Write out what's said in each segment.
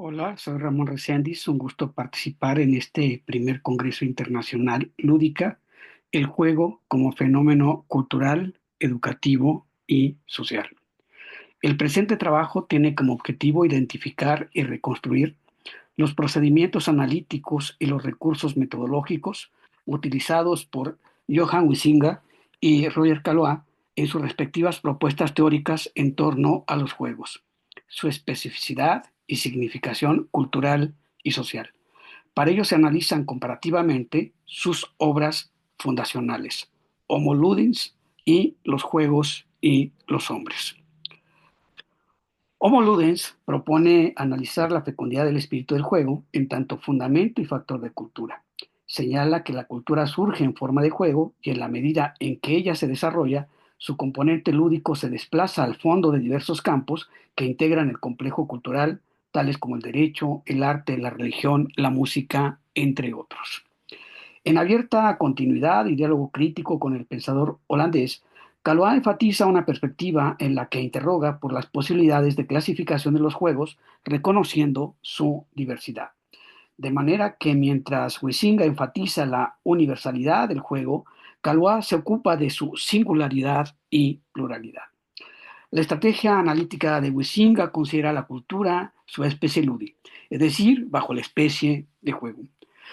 Hola, soy Ramón Reséndiz. Un gusto participar en este primer Congreso Internacional Lúdica, el juego como fenómeno cultural, educativo y social. El presente trabajo tiene como objetivo identificar y reconstruir los procedimientos analíticos y los recursos metodológicos utilizados por Johann Huizinga y Roger Caillois en sus respectivas propuestas teóricas en torno a los juegos, su especificidad y significación cultural y social. Para ello se analizan comparativamente sus obras fundacionales, Homo Ludens y Los juegos y los hombres. Homo Ludens propone analizar la fecundidad del espíritu del juego en tanto fundamento y factor de cultura. Señala que la cultura surge en forma de juego y en la medida en que ella se desarrolla, su componente lúdico se desplaza al fondo de diversos campos que integran el complejo cultural, tales como el derecho, el arte, la religión, la música, entre otros. En abierta continuidad y diálogo crítico con el pensador holandés, Calois enfatiza una perspectiva en la que interroga por las posibilidades de clasificación de los juegos, reconociendo su diversidad. De manera que mientras Huizinga enfatiza la universalidad del juego, Calois se ocupa de su singularidad y pluralidad. La estrategia analítica de Huizinga considera la cultura su especie ludi, es decir, bajo la especie de juego.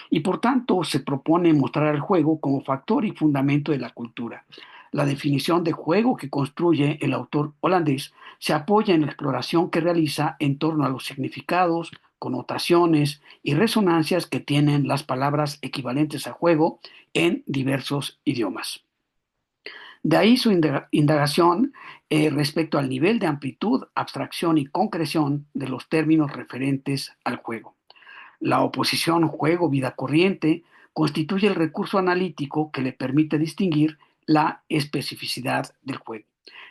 Y por tanto se propone mostrar el juego como factor y fundamento de la cultura. La definición de juego que construye el autor holandés se apoya en la exploración que realiza en torno a los significados, connotaciones y resonancias que tienen las palabras equivalentes a juego en diversos idiomas. De ahí su indagación respecto al nivel de amplitud, abstracción y concreción de los términos referentes al juego. La oposición juego-vida corriente constituye el recurso analítico que le permite distinguir la especificidad del juego,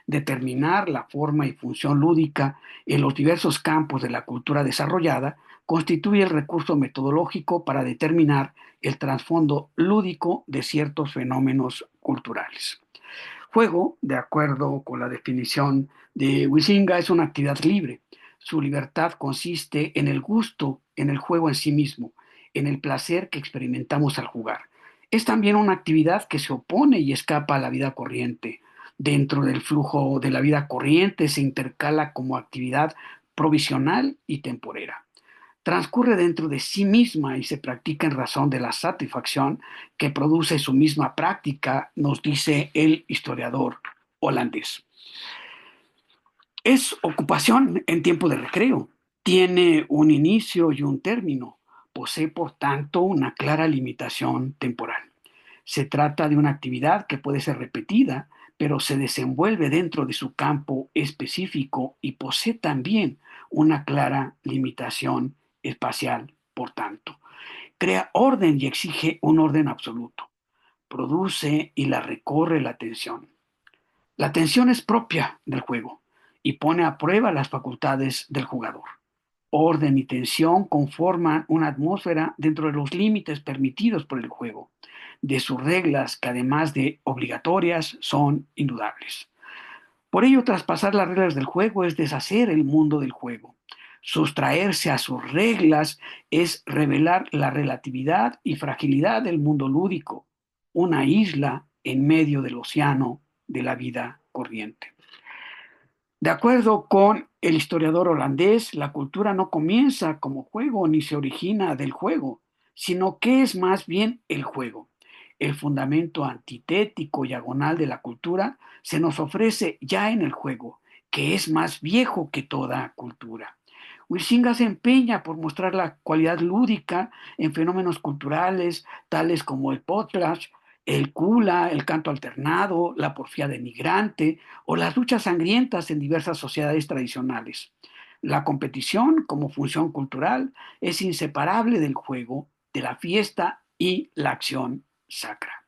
determinar la forma y función lúdica en los diversos campos de la cultura desarrollada, constituye el recurso metodológico para determinar el trasfondo lúdico de ciertos fenómenos culturales. Juego, de acuerdo con la definición de Huizinga, es una actividad libre. Su libertad consiste en el gusto, en el juego en sí mismo, en el placer que experimentamos al jugar. Es también una actividad que se opone y escapa a la vida corriente. Dentro del flujo de la vida corriente se intercala como actividad provisional y temporera. Transcurre dentro de sí misma y se practica en razón de la satisfacción que produce su misma práctica, nos dice el historiador holandés. Es ocupación en tiempo de recreo, tiene un inicio y un término, posee por tanto una clara limitación temporal. Se trata de una actividad que puede ser repetida, pero se desenvuelve dentro de su campo específico y posee también una clara limitación espacial, por tanto. Crea orden y exige un orden absoluto. Produce y la recorre la tensión. La tensión es propia del juego y pone a prueba las facultades del jugador. Orden y tensión conforman una atmósfera dentro de los límites permitidos por el juego, de sus reglas que además de obligatorias son indudables. Por ello, traspasar las reglas del juego es deshacer el mundo del juego. Sustraerse a sus reglas es revelar la relatividad y fragilidad del mundo lúdico, una isla en medio del océano de la vida corriente. De acuerdo con el historiador holandés, la cultura no comienza como juego ni se origina del juego, sino que es más bien el juego. El fundamento antitético y agonal de la cultura se nos ofrece ya en el juego, que es más viejo que toda cultura. Huizinga se empeña por mostrar la cualidad lúdica en fenómenos culturales tales como el potlatch, el kula, el canto alternado, la porfía denigrante o las luchas sangrientas en diversas sociedades tradicionales. La competición como función cultural es inseparable del juego, de la fiesta y la acción sacra.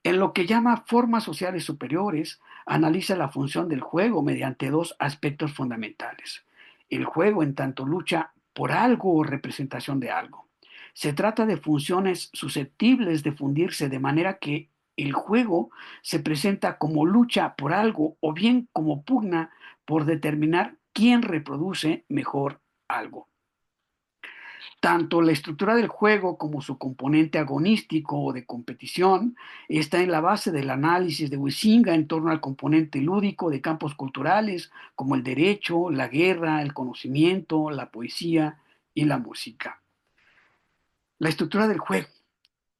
En lo que llama formas sociales superiores, analiza la función del juego mediante dos aspectos fundamentales. El juego en tanto lucha por algo o representación de algo. Se trata de funciones susceptibles de fundirse de manera que el juego se presenta como lucha por algo o bien como pugna por determinar quién reproduce mejor algo. Tanto la estructura del juego como su componente agonístico o de competición está en la base del análisis de Huizinga en torno al componente lúdico de campos culturales como el derecho, la guerra, el conocimiento, la poesía y la música. La estructura del juego.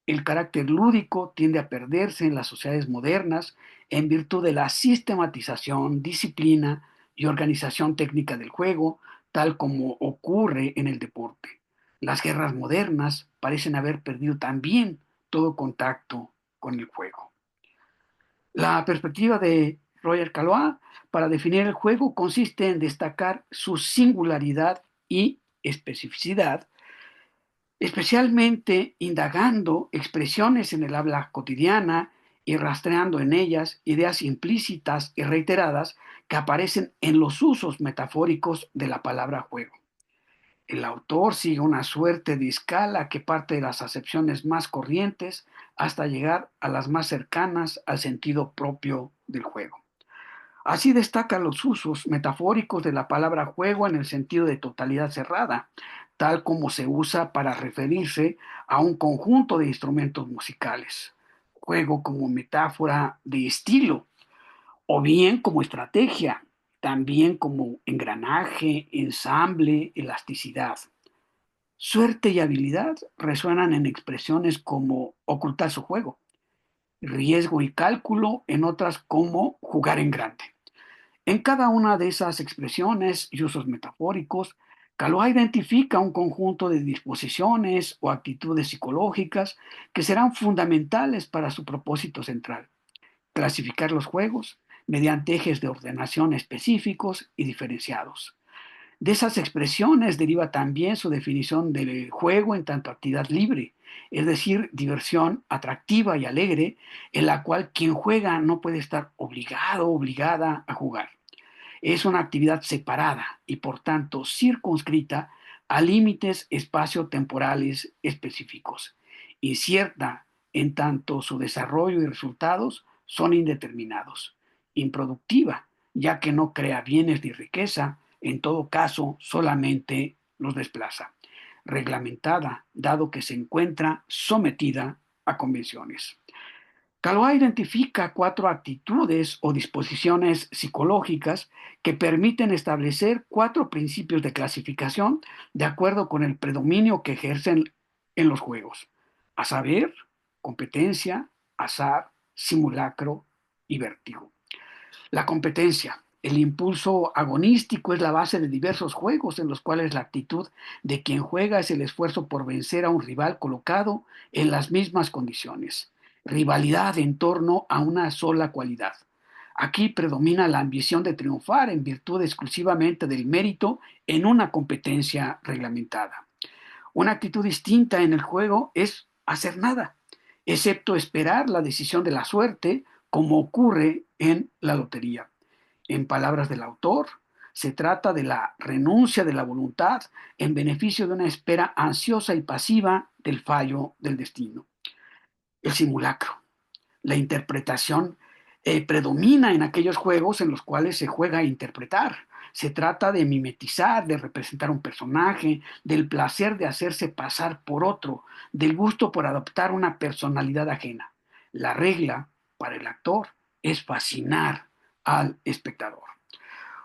El carácter lúdico tiende a perderse en las sociedades modernas en virtud de la sistematización, disciplina y organización técnica del juego, tal como ocurre en el deporte. Las guerras modernas parecen haber perdido también todo contacto con el juego. La perspectiva de Roger Calois para definir el juego consiste en destacar su singularidad y especificidad, especialmente indagando expresiones en el habla cotidiana y rastreando en ellas ideas implícitas y reiteradas que aparecen en los usos metafóricos de la palabra juego. El autor sigue una suerte de escala que parte de las acepciones más corrientes hasta llegar a las más cercanas al sentido propio del juego. Así destaca los usos metafóricos de la palabra juego en el sentido de totalidad cerrada, tal como se usa para referirse a un conjunto de instrumentos musicales. Juego como metáfora de estilo, o bien como estrategia, también como engranaje, ensamble, elasticidad. Suerte y habilidad resuenan en expresiones como ocultar su juego, riesgo y cálculo en otras como jugar en grande. En cada una de esas expresiones y usos metafóricos, Calois identifica un conjunto de disposiciones o actitudes psicológicas que serán fundamentales para su propósito central: clasificar los juegos mediante ejes de ordenación específicos y diferenciados. De esas expresiones deriva también su definición del juego en tanto actividad libre, es decir, diversión atractiva y alegre, en la cual quien juega no puede estar obligado o obligada a jugar. Es una actividad separada y por tanto circunscrita a límites espaciotemporales específicos, incierta en tanto su desarrollo y resultados son indeterminados, improductiva, ya que no crea bienes ni riqueza, en todo caso solamente los desplaza, reglamentada, dado que se encuentra sometida a convenciones. Calois identifica cuatro actitudes o disposiciones psicológicas que permiten establecer cuatro principios de clasificación de acuerdo con el predominio que ejercen en los juegos, a saber, competencia, azar, simulacro y vértigo. La competencia. El impulso agonístico es la base de diversos juegos en los cuales la actitud de quien juega es el esfuerzo por vencer a un rival colocado en las mismas condiciones. Rivalidad en torno a una sola cualidad. Aquí predomina la ambición de triunfar en virtud exclusivamente del mérito en una competencia reglamentada. Una actitud distinta en el juego es hacer nada, excepto esperar la decisión de la suerte, como ocurre en la lotería. En palabras del autor, se trata de la renuncia de la voluntad en beneficio de una espera ansiosa y pasiva del fallo del destino. El simulacro. La interpretación predomina en aquellos juegos en los cuales se juega a interpretar. Se trata de mimetizar, de representar un personaje, del placer de hacerse pasar por otro, del gusto por adoptar una personalidad ajena. La regla para el actor es fascinar al espectador.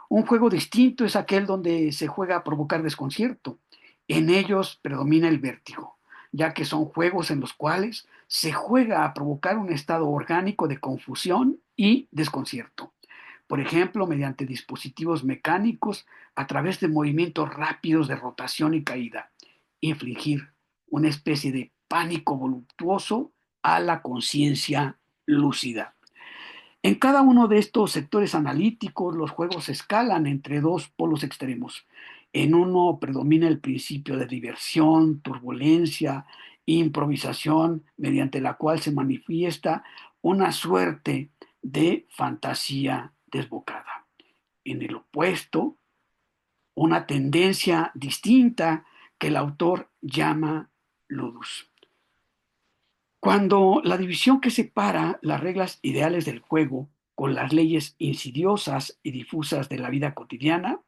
Un juego distinto es aquel donde se juega a provocar desconcierto. En ellos predomina el vértigo, ya que son juegos en los cuales se juega a provocar un estado orgánico de confusión y desconcierto. Por ejemplo, mediante dispositivos mecánicos a través de movimientos rápidos de rotación y caída. Infligir una especie de pánico voluptuoso a la conciencia lúcida. En cada uno de estos sectores analíticos, los juegos se escalan entre dos polos extremos. En uno predomina el principio de diversión, turbulencia, improvisación, mediante la cual se manifiesta una suerte de fantasía desbocada. En el opuesto, una tendencia distinta que el autor llama ludus. Cuando la división que separa las reglas ideales del juego con las leyes insidiosas y difusas de la vida cotidiana,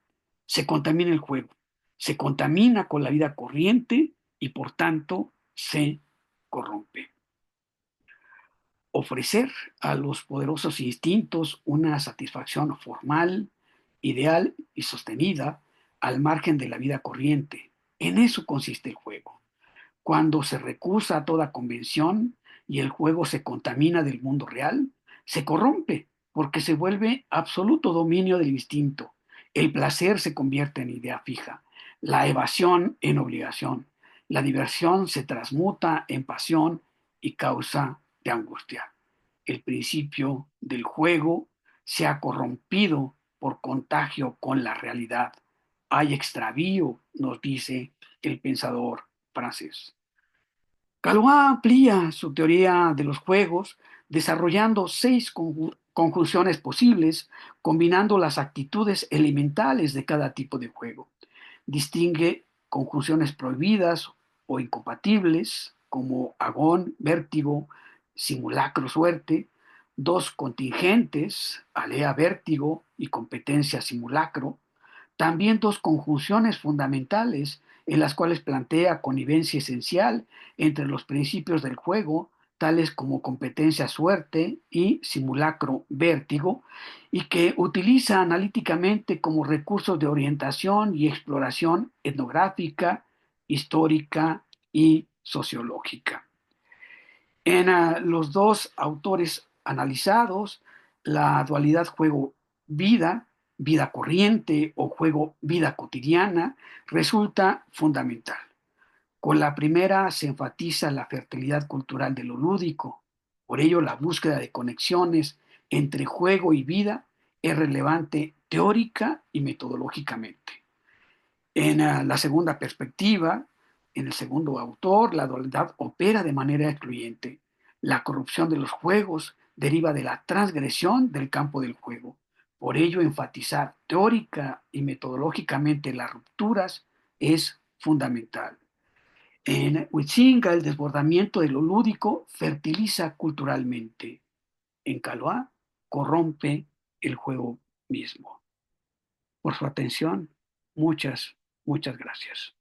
se contamina el juego. se contamina con la vida corriente y por tanto se corrompe. Ofrecer a los poderosos instintos una satisfacción formal, ideal y sostenida al margen de la vida corriente. En eso consiste el juego. Cuando se recusa a toda convención y el juego se contamina del mundo real, se corrompe porque se vuelve absoluto dominio del instinto. El placer se convierte en idea fija, la evasión en obligación, la diversión se transmuta en pasión y causa de angustia. El principio del juego se ha corrompido por contagio con la realidad. Hay extravío, nos dice el pensador francés. Galois amplía su teoría de los juegos desarrollando seis conjunciones posibles, combinando las actitudes elementales de cada tipo de juego. Distingue conjunciones prohibidas o incompatibles, como agón, vértigo, simulacro, suerte, dos contingentes, alea, vértigo y competencia, simulacro, también dos conjunciones fundamentales en las cuales plantea connivencia esencial entre los principios del juego, tales como competencia suerte y simulacro vértigo, y que utiliza analíticamente como recursos de orientación y exploración etnográfica, histórica y sociológica. En los dos autores analizados, la dualidad juego-vida, vida corriente o juego-vida cotidiana, resulta fundamental. Con la primera se enfatiza la fertilidad cultural de lo lúdico. Por ello, la búsqueda de conexiones entre juego y vida es relevante teórica y metodológicamente. En la segunda perspectiva, en el segundo autor, la dualidad opera de manera excluyente. La corrupción de los juegos deriva de la transgresión del campo del juego. Por ello, enfatizar teórica y metodológicamente las rupturas es fundamental. En Huizinga, el desbordamiento de lo lúdico fertiliza culturalmente. En Caloá, corrompe el juego mismo. Por su atención, muchas gracias.